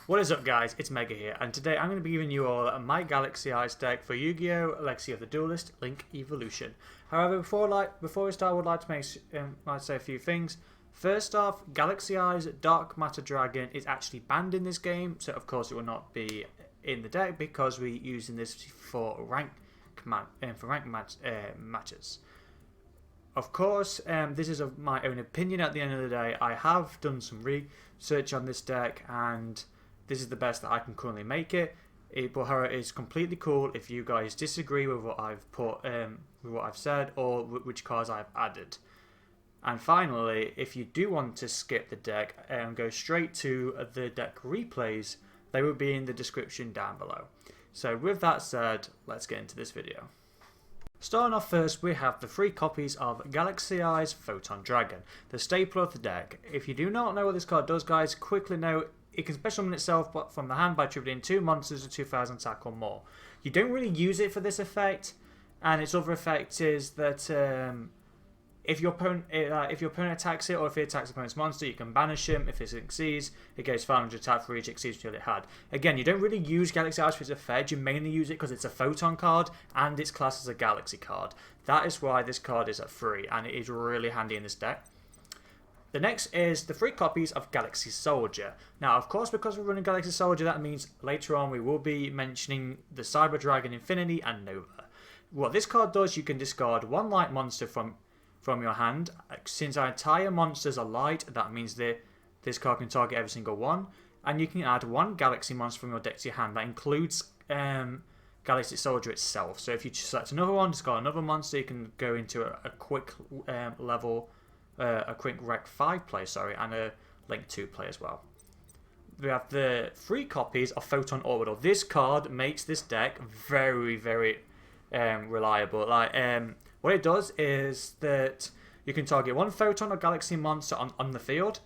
What is up, guys? It's Mega here, and today I'm going to be giving you all my Galaxy Eyes deck for Yu-Gi-Oh! Legacy of the Duelist Link Evolution. However, before we start, I would like to say a few things. First off, Galaxy Eyes Dark Matter Dragon is actually banned in this game, so of course it will not be in the deck because we're using this for rank matches. Of course, this is of my own opinion at the end of the day. I have done some research on this deck and this is the best that I can currently make it. But is completely cool if you guys disagree with what I've put, with what I've said, or which cards I've added. And finally, if you do want to skip the deck and go straight to the deck replays, they will be in the description down below. So with that said, let's get into this video. Starting off first, we have the 3 copies of Galaxy Eyes Photon Dragon, the staple of the deck. If you do not know what this card does, guys, quickly note, it can special summon itself from the hand by triggering 2 monsters of 2000 attack or more. You don't really use it for this effect, and its other effect is that if your opponent attacks it, or if it attacks the opponent's monster, you can banish him. If it succeeds, it goes 500 attack for each exceeds until it had. Again, you don't really use Galaxy Eyes for its effect, you mainly use it because it's a Photon card, and it's classed as a Galaxy card. That is why this card is at 3, and it is really handy in this deck. The next is the 3 copies of Galaxy Soldier. Now, of course, because we're running Galaxy Soldier, that means later on we will be mentioning the Cyber Dragon Infinity and Nova. What this card does, you can discard 1 light monster from your hand. Since our entire monsters are light, that means this card can target every single one. And you can add 1 Galaxy monster from your deck to your hand. That includes Galaxy Soldier itself. So if you select another one, discard another monster, you can go into a quick a quick Rec 5 play, and a Link 2 play as well. We have the 3 copies of Photon Orbital. This card makes this deck very, very reliable. What it does is that you can target 1 Photon or Galaxy monster on the field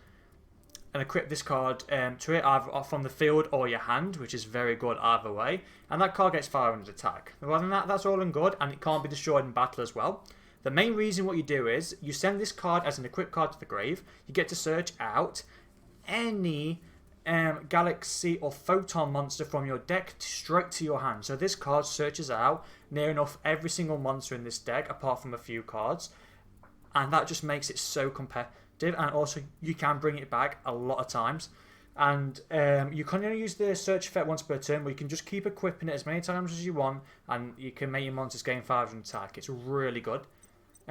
and equip this card to it either from the field or your hand, which is very good either way. And that card gets 500 attack. Other than that, that's all and good, and it can't be destroyed in battle as well. The main reason what you do is you send this card as an equipped card to the grave. You get to search out any Galaxy or Photon monster from your deck straight to your hand. So this card searches out near enough every single monster in this deck apart from a few cards. And that just makes it so competitive. And also you can bring it back a lot of times. And you can only use the search effect once per turn, but you can just keep equipping it as many times as you want. And you can make your monsters gain 500 attack. It's really good.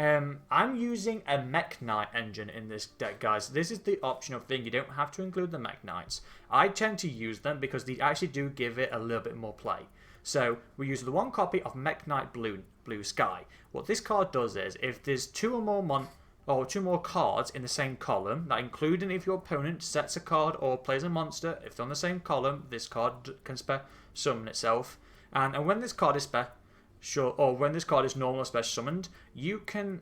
I'm using a Mech Knight engine in this deck, guys. This is the optional thing. You don't have to include the Mech Knights. I tend to use them because they actually do give it a little bit more play. So we use the 1 copy of Mech Knight Blue Sky. What this card does is, if there's 2 more cards in the same column, that including if your opponent sets a card or plays a monster, if they're on the same column, this card can summon itself. And when this card is when this card is normal or special summoned, you can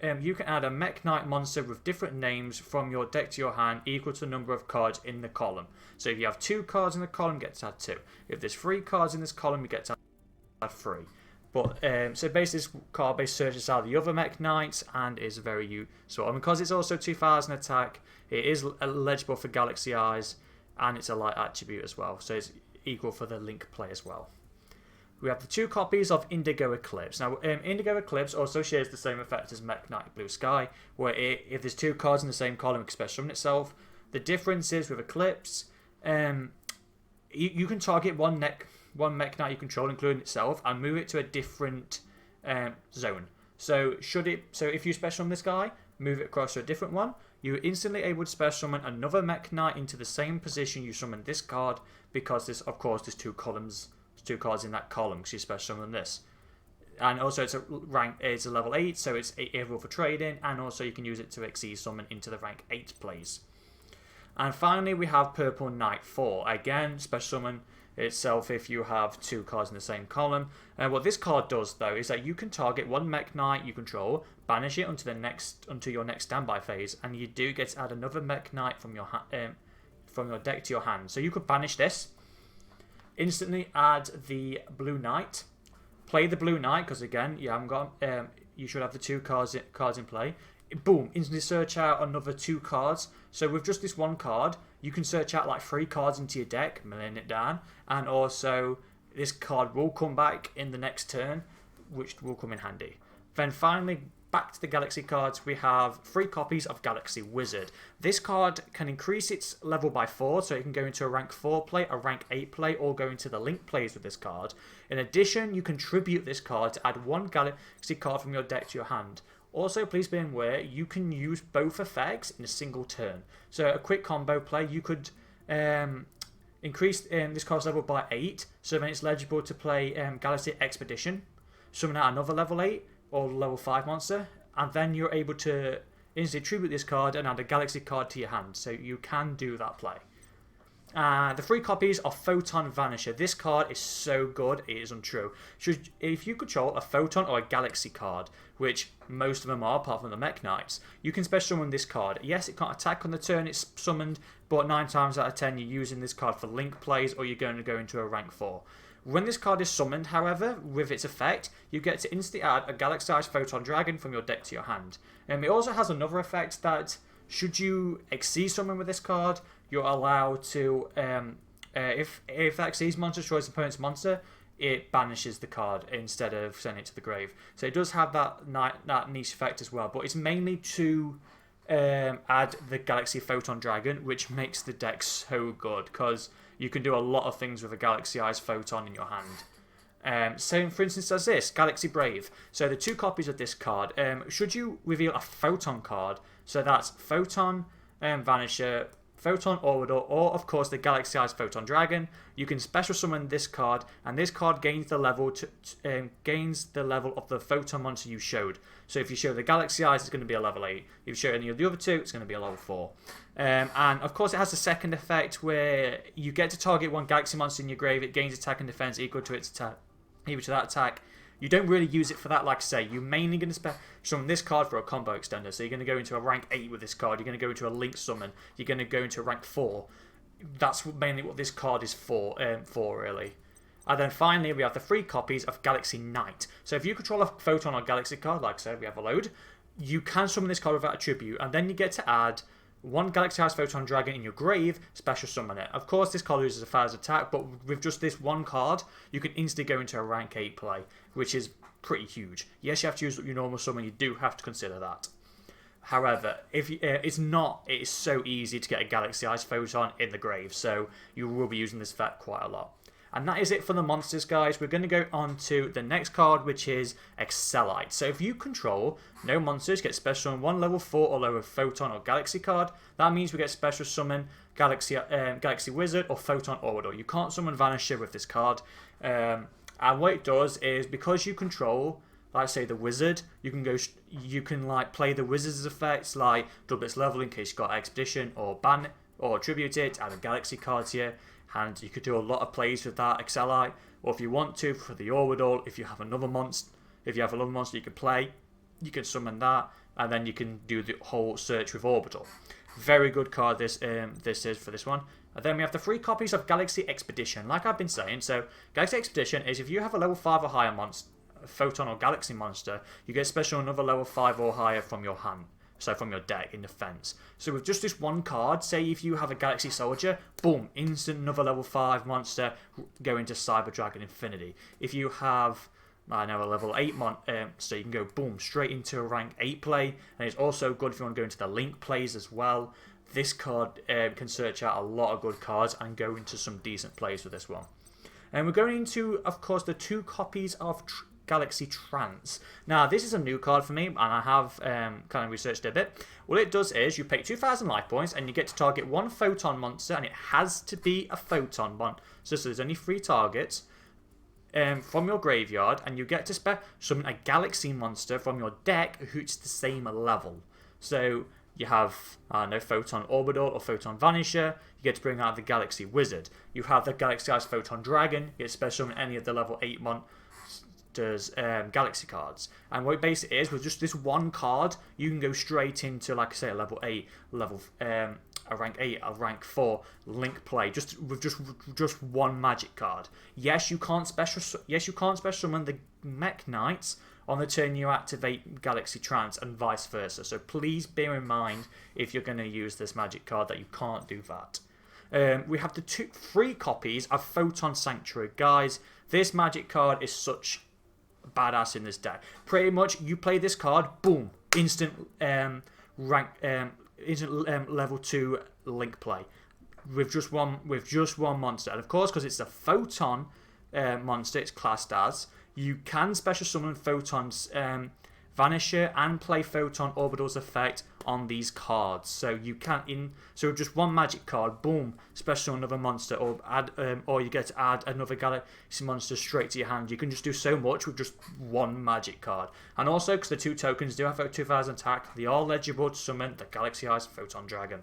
add a Mech Knight monster with different names from your deck to your hand equal to the number of cards in the column. So if you have 2 cards in the column, you get to add 2. If there's 3 cards in this column, you get to add 3. But so basically, this card base searches out the other Mech Knights and is very useful. And because it's also 2000 attack, it is eligible for Galaxy Eyes, and it's a light attribute as well. So it's equal for the Link play as well. We have the 2 copies of Indigo Eclipse. Now, Indigo Eclipse also shares the same effect as Mech Knight Blue Sky, where if there's 2 cards in the same column, it can special summon itself. The difference is with Eclipse, you can target one Mech Knight you control, including itself, and move it to a different zone. So if you special summon this guy, move it across to a different one, you're instantly able to special summon another Mech Knight into the same position you summoned this card, because there's 2 columns. 2 cards in that column because you special summon this. And also it's a level 8, so it's able for trading, and also you can use it to exceed summon into the rank 8 plays. And finally we have Purple Knight 4. Again, special summon itself if you have 2 cards in the same column. And what this card does though is that you can target 1 Mech Knight you control, banish it until your next standby phase, and you do get to add another Mech Knight from your deck to your hand. So you could banish this, instantly add the Blue Knight, play the Blue Knight because again you haven't got you should have the 2 cards in play. Boom, instantly search out another 2 cards. So with just this 1 card, you can search out like 3 cards into your deck, milling it down, and also this card will come back in the next turn, which will come in handy. Then finally, back to the Galaxy cards, we have 3 copies of Galaxy Wizard. This card can increase its level by 4, so it can go into a rank 4 play, a rank 8 play, or go into the link plays with this card. In addition, you can tribute this card to add 1 Galaxy card from your deck to your hand. Also, please be aware, you can use both effects in a single turn. So a quick combo play, you could increase this card's level by 8, so then it's eligible to play Galaxy Expedition, summon out another level 8, or level 5 monster, and then you're able to instantly tribute this card and add a Galaxy card to your hand, so you can do that play. The 3 copies of Photon Vanisher. This card is so good, it is untrue. If you control a Photon or a Galaxy card, which most of them are apart from the Mech Knights, you can special summon this card. Yes, it can't attack on the turn it's summoned, but 9 times out of 10 you're using this card for link plays or you're going to go into a rank 4. When this card is summoned, however, with its effect, you get to instantly add a Galaxy-sized Photon Dragon from your deck to your hand. It also has another effect that, should you exceed someone with this card, you're allowed to, if that exceeds monster destroys the opponent's monster, it banishes the card instead of sending it to the grave. So it does have that niche effect as well, but it's mainly to add the Galaxy Photon Dragon, which makes the deck so good, because you can do a lot of things with a Galaxy-ized Photon in your hand. So, for instance, as this, Galaxy Brave. So the 2 copies of this card, should you reveal a Photon card, so that's Photon Vanisher, Photon Orbital, or of course the Galaxy-ized Photon Dragon, you can special summon this card, and this card gains the level of the Photon monster you showed. So if you show the Galaxy-ized, it's going to be a level 8. If you show any of the other 2, it's going to be a level 4. And of course it has a second effect where you get to target 1 Galaxy monster in your grave, it gains attack and defense equal to its attack, equal to that attack. You don't really use it for that, like I say. You're mainly going to summon this card for a combo extender. So you're going to go into a rank 8 with this card. You're going to go into a link summon. You're going to go into a rank 4. That's mainly what this card is for really. And then finally, we have the 3 copies of Galaxy Knight. So if you control a Photon or Galaxy card, like I said, we have a load, you can summon this card without a tribute. And then you get to add 1 Galaxy-ized Photon Dragon in your grave, special summon it. Of course, this card loses a 1,000 attack, but with just this one card, you can instantly go into a rank 8 play, which is pretty huge. Yes, you have to use your normal summon, you do have to consider that. However, if it is so easy to get a Galaxy-ized Photon in the grave, so you will be using this effect quite a lot. And that is it for the monsters, guys. We're going to go on to the next card, which is Excellite. So if you control no monsters, get special summon 1 level 4 or lower Photon or Galaxy card. That means we get special summon Galaxy Wizard or Photon Orbital. You can't summon Vanisher with this card. And what it does is, because you control, like say the Wizard, you can like play the Wizard's effects, like double its level in case you've got Expedition, or ban or tribute it, add a Galaxy card here. And you could do a lot of plays with that Excellite, or if you want to for the Orbital, if you have another monster, you can play, you can summon that, and then you can do the whole search with Orbital. Very good card this is for this one. And then we have the 3 copies of Galaxy Expedition. Like I've been saying, so Galaxy Expedition is if you have a level 5 or higher monster, Photon or Galaxy monster, you get special another level 5 or higher from your hand. So from your deck in defense. So with just this one card, say if you have a Galaxy Soldier, boom, instant another level 5 monster go into Cyber Dragon Infinity. If you have, I know, a level 8 so you can go boom straight into a rank 8 play, and it's also good if you want to go into the link plays as well. This card can search out a lot of good cards and go into some decent plays with this one. And we're going into, of course, the 2 copies of Galaxy Trance. Now, this is a new card for me, and I have kind of researched it a bit. What it does is you pay 2,000 life points, and you get to target 1 Photon monster, and it has to be a Photon one. So there's only 3 targets from your graveyard, and you get to summon a Galaxy monster from your deck who's the same level. So you have Photon Orbital or Photon Vanisher. You get to bring out the Galaxy Wizard. You have the Galaxy-ized Photon Dragon. You get to special summon any of the level 8 Galaxy cards. And what it basically is, with just this one card, you can go straight into, like I say, a level 8, a rank 8, a rank 4 link play, with just one magic card. Yes, you can't special summon the Mech Knights on the turn you activate Galaxy Trance, and vice versa. So please bear in mind, if you're going to use this magic card, that you can't do that. We have the three copies of Photon Sanctuary. Guys, this magic card is such badass in this deck. Pretty much, you play this card, boom, instant level 2 link play with just one monster. And of course, because it's a Photon monster, it's classed as, you can special summon Photon's Vanisher and play Photon Orbital's effect on these cards. So you can so just one magic card, boom, special another monster, or add or you get to add another galaxy monster straight to your hand. You can just do so much with just one magic card. And also, because the 2 tokens do have a 2000 attack, they are legible to summon the Galaxy Eyes Photon Dragon.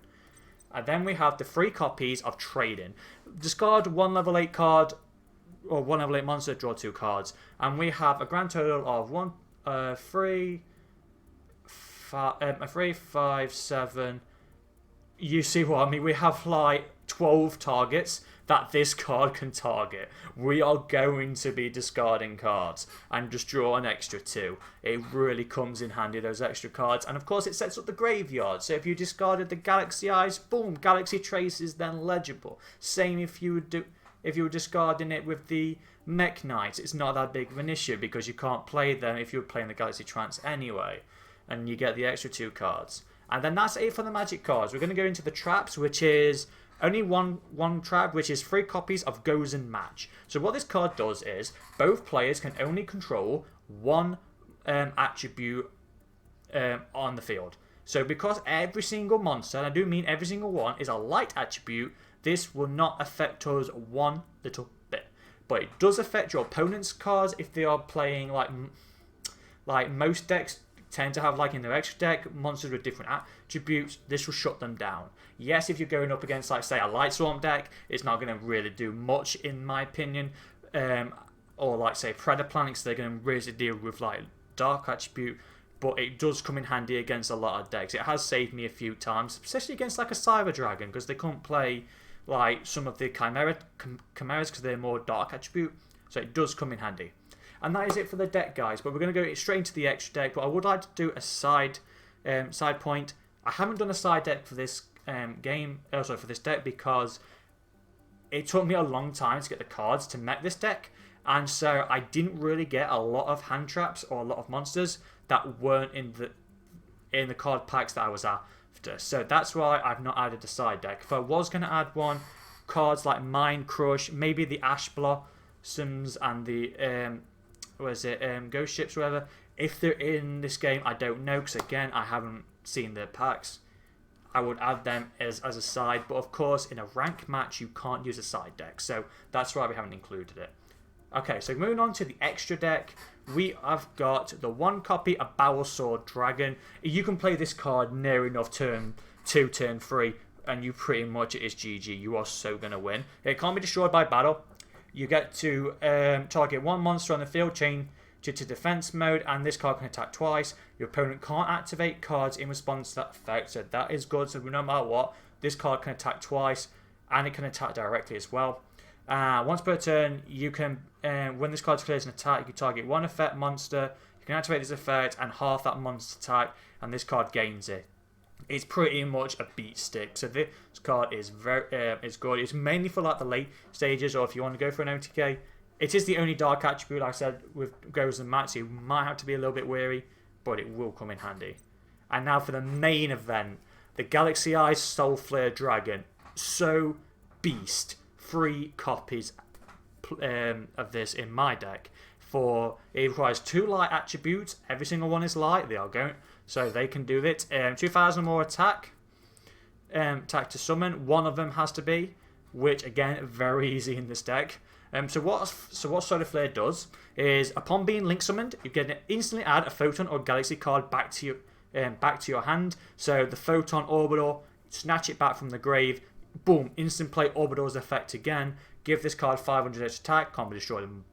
And then we have the 3 copies of Trading. Discard 1 level 8 card or 1 level 8 monster, draw 2 cards. And we have a grand total of 3, 5, 7. You see what I mean? We have like 12 targets that this card can target. We are going to be discarding cards and just draw an extra 2. It really comes in handy, those extra cards. And of course, it sets up the graveyard. So if you discarded the Galaxy Eyes, boom, Galaxy Trace is then legible. Same if you were discarding it with the Mech Knights. It's not that big of an issue because you can't play them if you're playing the Galaxy Trance anyway. And you get the extra 2 cards. And then that's it for the magic cards. We're going to go into the traps, which is only one trap, which is 3 copies of Goes and Match. So what this card does is both players can only control one attribute on the field. So because every single monster, and I do mean every single one, is a light attribute, this will not affect us one little bit. But it does affect your opponent's cards if they are playing like most decks tend to have, like in their extra deck, monsters with different attributes. This will shut them down. Yes, if you're going up against, like, say, a Light Storm deck, it's not going to really do much, in my opinion. Or, like, say, Predator Planets, they're going to really deal with, like, Dark attribute. But it does come in handy against a lot of decks. It has saved me a few times, especially against, like, a Cyber Dragon, because they can't play, like, some of the Chimeras, because they're more Dark attribute. So it does come in handy. And that is it for the deck, guys. But we're going to go straight into the extra deck. But I would like to do a side point. I haven't done a side deck for this for this deck, because it took me a long time to get the cards to mech this deck. And so I didn't really get a lot of hand traps or a lot of monsters that weren't in the card packs that I was after. So that's why I've not added a side deck. If I was going to add one, cards like Mind Crush, maybe the Ash Blossoms and the Ghost Ships, whatever. If they're in this game, I don't know, because again, I haven't seen the packs. I would add them as a side, but of course, in a rank match, you can't use a side deck, so that's why we haven't included it. Okay, so moving on to the extra deck, we have got the 1 copy of Barrel Sword Dragon. You can play this card near enough turn 2, turn 3, and you pretty much, it is GG. You are so going to win. It can't be destroyed by battle. You get to target 1 monster on the field, change it to defense mode, and this card can attack twice. Your opponent can't activate cards in response to that effect, so that is good. So no matter what, this card can attack twice, and it can attack directly as well. Once per turn, you can, when this card declares an attack, you can target 1 effect monster. You can activate this effect and half that monster's attack, and this card gains it. It's pretty much a beat stick. So this card is is good. It's mainly for like the late stages, or if you want to go for an OTK. It is the only dark attribute, like I said, with Goes and Match. So you might have to be a little bit wary, but it will come in handy. And now for the main event, the Galaxy Eyes Soul Flare Dragon. So beast. 3 copies of this in my deck. It requires 2 light attributes. Every single one is light. They are going, so they can do it. 2,000 more attack. Attack to summon. One of them has to be, which again very easy in this deck. So what Solar Flare does is, upon being link summoned, you can instantly add a Photon or Galaxy card back to your hand. So the Photon Orbital, snatch it back from the grave. Boom! Instant play Orbital's effect again. Give this card 500 extra attack. Can't be destroyed in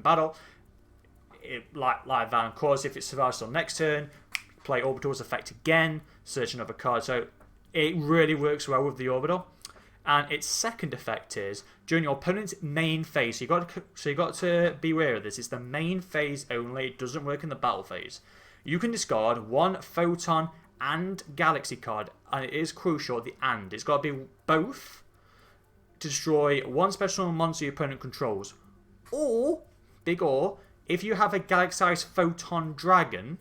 battle. Like that. Of course, if it survives till next turn, play Orbital's effect again. Search another card. So it really works well with the Orbital. And its second effect is during your opponent's main phase. So you got to be aware of this. It's the main phase only. It doesn't work in the battle phase. You can discard 1 Photon and Galaxy card, and it is crucial. It's got to be both. to destroy one special monster your opponent controls. Or, big or, if you have a Galaxy-sized Photon Dragon,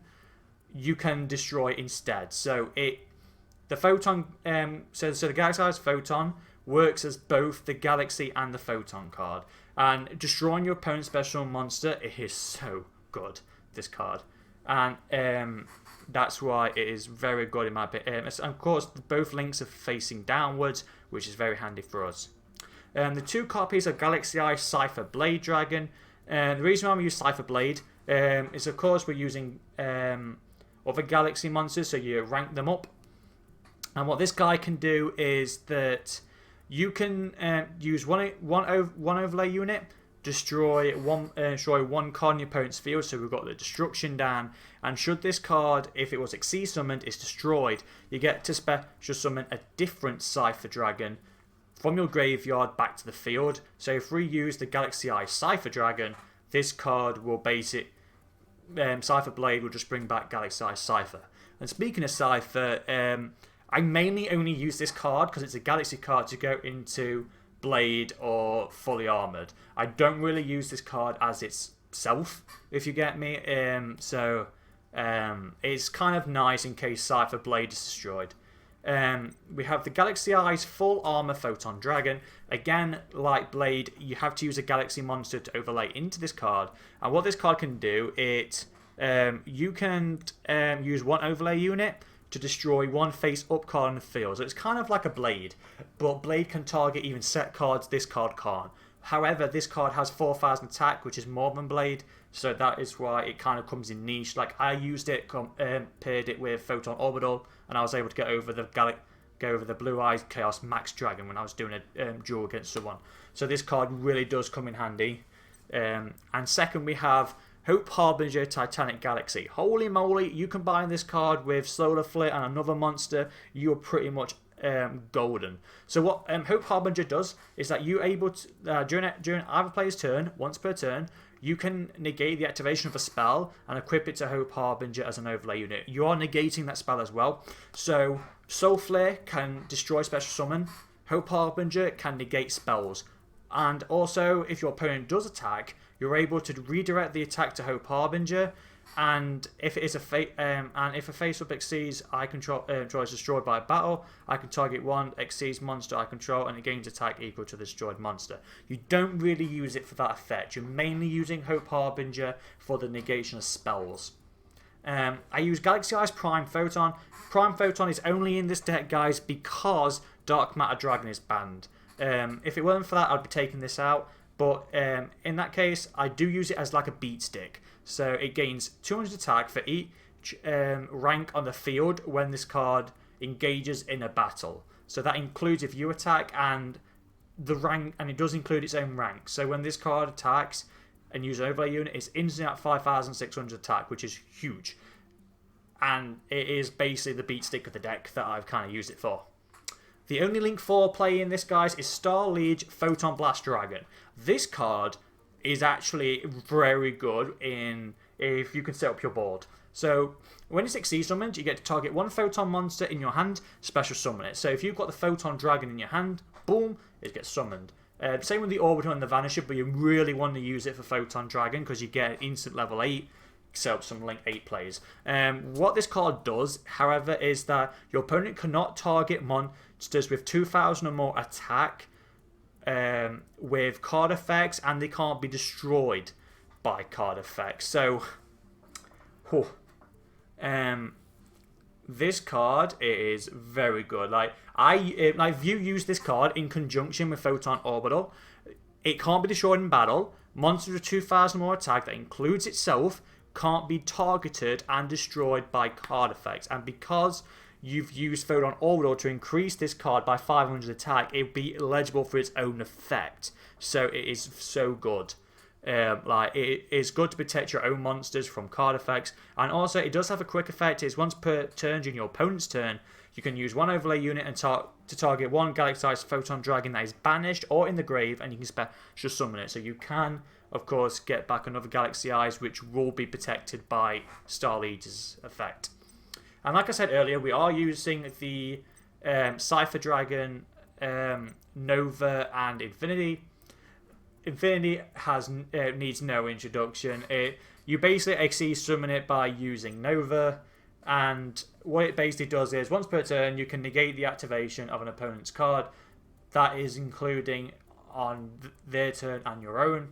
you can destroy instead. So the Photon, so the Galaxy-sized Photon works as both the Galaxy and the Photon card. And destroying your opponent's special monster, it is so good, this card. And that's why it is very good in my opinion. And of course, both links are facing downwards, which is very handy for us. The two copies of Galaxy Eye Cypher Blade Dragon. The reason why we use Cypher Blade is, of course, we're using other Galaxy monsters, so you rank them up. And what this guy can do is that you can use one overlay unit, destroy one card in your opponent's field. So we've got the destruction down, and should this card, if it was Exceed summoned, is destroyed, you get to special summon a different Cypher Dragon from your graveyard back to the field. So if we use the Galaxy Eye Cypher Dragon, this card will base it. Cypher Blade will just bring back Galaxy Eye Cypher. And speaking of Cypher, I mainly only use this card because it's a Galaxy card to go into Blade or Fully Armoured. I don't really use this card as itself, if you get me. So it's kind of nice in case Cypher Blade is destroyed. We have the Galaxy Eyes Full Armor Photon Dragon. Again, like Blade, you have to use a Galaxy monster to overlay into this card. And what this card can do, you can use one overlay unit to destroy one face-up card in the field. So it's kind of like a Blade, but Blade can target even set cards this card can't. However, this card has 4,000 attack, which is more than Blade, so that is why it kind of comes in niche. Like, I used it, paired it with Photon Orbital, and I was able to get over the Blue Eyes Chaos Max Dragon when I was doing a duel against someone. So this card really does come in handy. And second, we have Hope Harbinger Titanic Galaxy. Holy moly, you combine this card with Solar Flare and another monster, you are pretty much golden. So what Hope Harbinger does is that you're able to, during either player's turn, once per turn, you can negate the activation of a spell and equip it to Hope Harbinger as an overlay unit. You are negating that spell as well. So Soul Flare can destroy special summon. Hope Harbinger can negate spells. And also, if your opponent does attack, you're able to redirect the attack to Hope Harbinger. And if it is if a face-up exceeds I control is destroyed by a battle, I can target one exceeds monster I control and it gains attack equal to the destroyed monster. You don't really use it for that effect. You're mainly using Hope Harbinger for the negation of spells. I use Galaxy Eyes Prime Photon. Prime Photon is only in this deck, guys, because Dark Matter Dragon is banned. If it weren't for that, I'd be taking this out. But in that case, I do use it as like a beat stick. So it gains 200 attack for each rank on the field when this card engages in a battle. So that includes if you attack and the rank, and it does include its own rank. So when this card attacks and uses an overlay unit, it's instantly at 5,600 attack, which is huge. And it is basically the beat stick of the deck that I've kind of used it for. The only Link 4 play in this, guys, is Star Liege Photon Blast Dragon. This card is actually very good if you can set up your board. So when it's Exceed summoned, you get to target one Photon monster in your hand, special summon it. So if you've got the Photon Dragon in your hand, boom, it gets summoned. Same with the Orbital and the Vanisher, but you really want to use it for Photon Dragon because you get instant level 8, set up some Link 8 plays. What this card does, however, is that your opponent cannot target monsters with 2,000 or more attack with card effects, and they can't be destroyed by card effects. So, this card is very good. Like you use this card in conjunction with Photon Orbital. It can't be destroyed in battle. Monsters with 2,000 more attack, that includes itself, can't be targeted and destroyed by card effects. And because you've used Photon Orbital to increase this card by 500 attack, it will be eligible for its own effect. So it is so good. It is good to protect your own monsters from card effects. And also it does have a quick effect. It's once per turn during your opponent's turn, you can use one overlay unit and to target one Galaxy-sized Photon Dragon that is banished or in the grave, and you can special summon it. So you can, of course, get back another Galaxy Eyes, which will be protected by Star Liege's effect. And like I said earlier, we are using the Cypher Dragon Nova and Infinity. Infinity needs no introduction. You basically exceed summon it by using Nova, and what it basically does is once per turn you can negate the activation of an opponent's card. That is including on their turn and your own.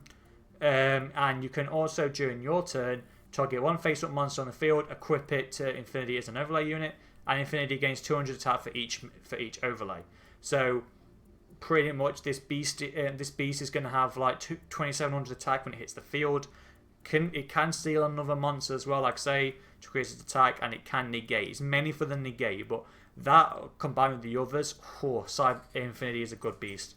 And you can also during your turn target one face-up monster on the field, equip it to Infinity as an overlay unit, and Infinity gains 200 attack for each overlay. So pretty much this beast is going to have like 2700 attack when it hits the field. It can steal another monster as well, like say, to increase its attack, and it can negate. It's mainly for the negate, but that combined with the others, Side Infinity is a good beast.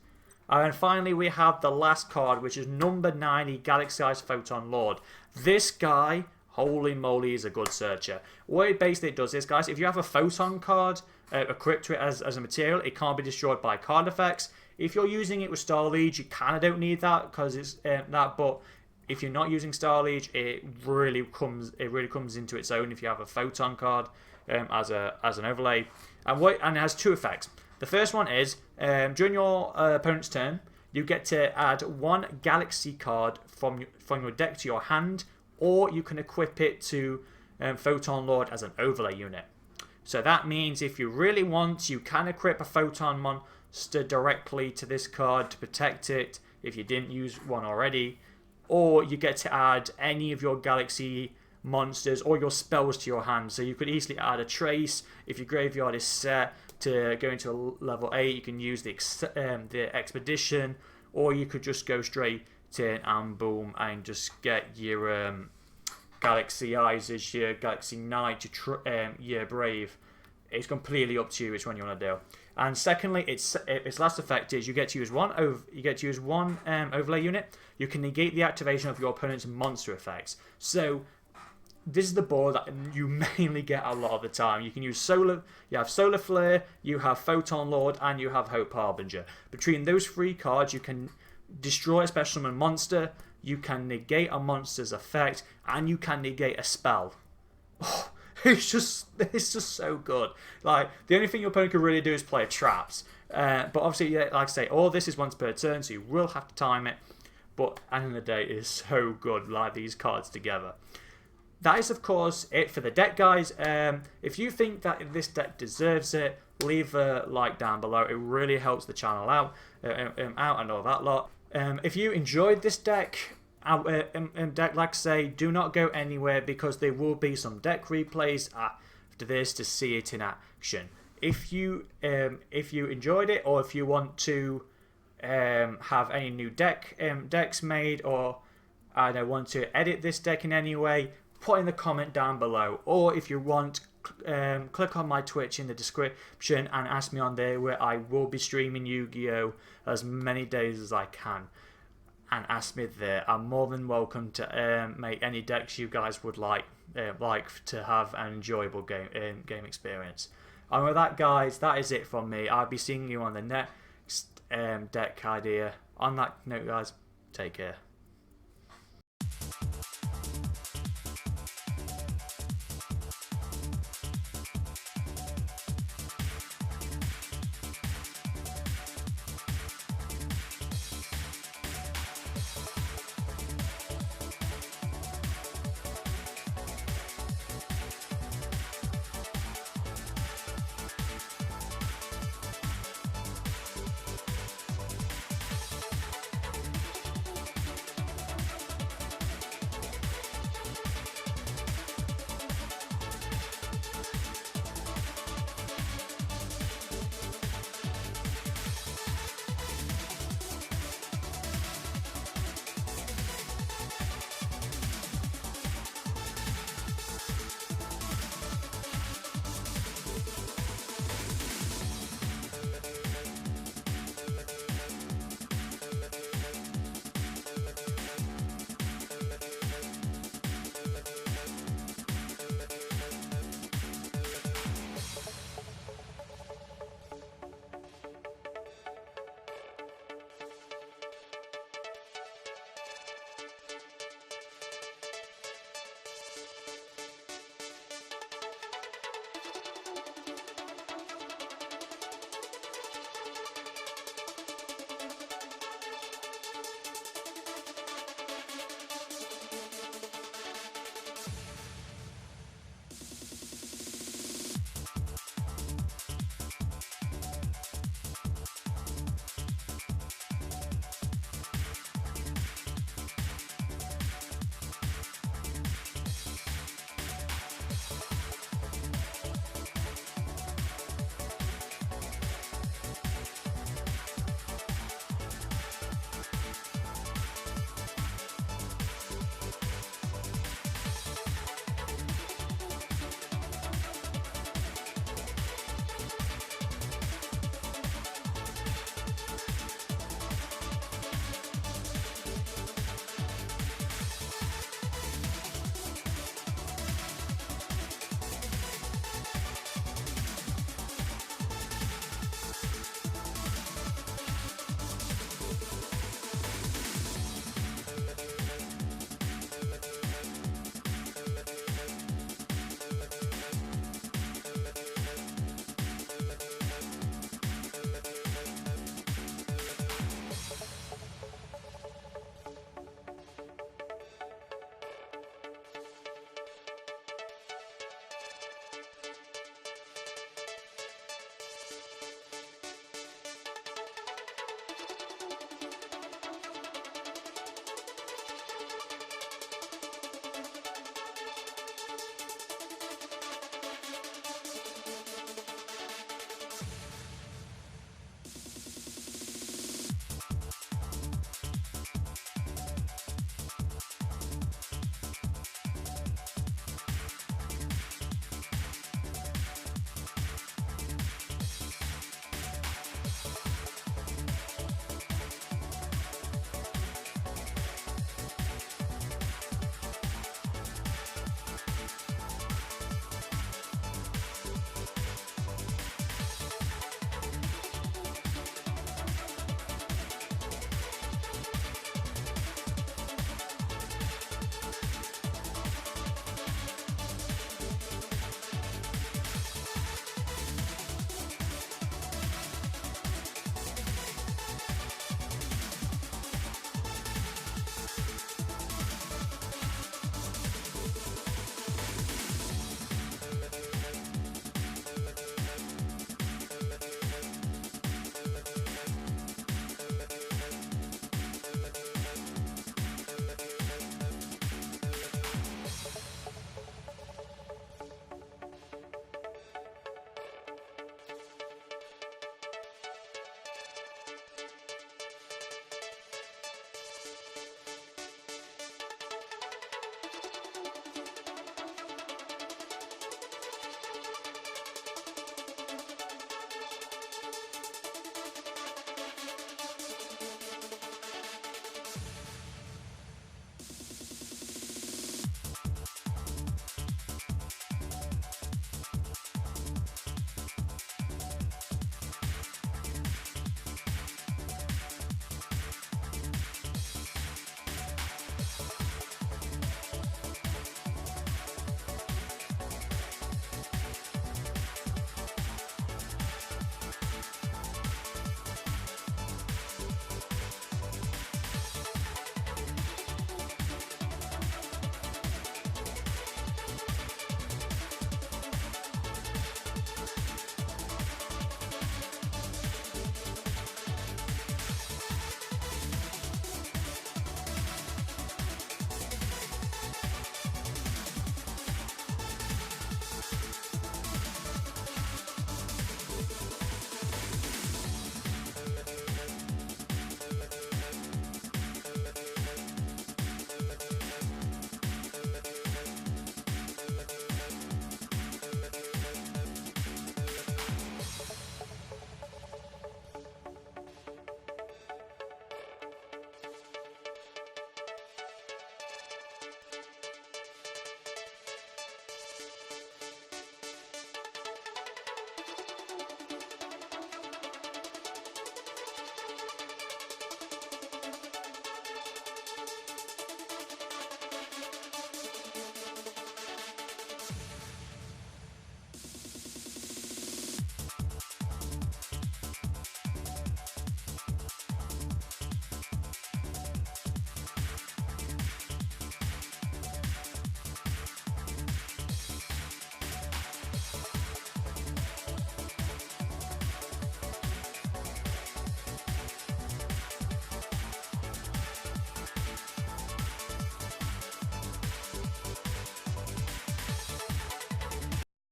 And then finally we have the last card, which is number 90, Galaxy-Eyes Photon Lord. This guy, holy moly, is a good searcher. What it basically does is, guys, if you have a Photon card equipped to it as a material, it can't be destroyed by card effects. If you're using it with Star Liege, you kind of don't need that because it's that, but if you're not using Star Liege, it really comes into its own if you have a Photon card as an overlay. And it has two effects. The first one is during your opponent's turn, you get to add one Galaxy card from your deck to your hand, or you can equip it to Photon Lord as an overlay unit. So that means if you really want, you can equip a Photon monster directly to this card to protect it if you didn't use one already. Or you get to add any of your Galaxy monsters or your spells to your hand. So you could easily add a Trace if your graveyard is set to go into a level 8. You can use the Expedition, or you could just go straight to and boom and just get your Galaxy Eyes as your Galaxy Knight, your Brave. It's completely up to you which one you want to do. And secondly, its last effect is you get to use one overlay unit. You can negate the activation of your opponent's monster effects. So this is the board that you mainly get a lot of the time. You can use Solar. You have Solar Flare, you have Photon Lord, and you have Hope Harbinger. Between those three cards, you can destroy a special summon monster. You can negate a monster's effect, and you can negate a spell. Oh, it's just so good. Like, the only thing your opponent can really do is play traps. But obviously, yeah, like I say, all this is once per turn, so you will have to time it. But at the end of the day, it is so good, like these cards together. That is, of course, it for the deck, guys. If you think that this deck deserves it, leave a like down below. It really helps the channel out and all that lot. If you enjoyed this deck, like I say, do not go anywhere because there will be some deck replays after this to see it in action. If you enjoyed it, or if you want to have any new decks made, or I don't want to edit this deck in any way, put in the comment down below. Or if you want, click on my Twitch in the description and ask me on there, where I will be streaming Yu-Gi-Oh! As many days as I can. And ask me there. I'm more than welcome to make any decks you guys would like to have an enjoyable game experience. And with that, guys, that is it from me. I'll be seeing you on the next deck idea. On that note, guys, take care.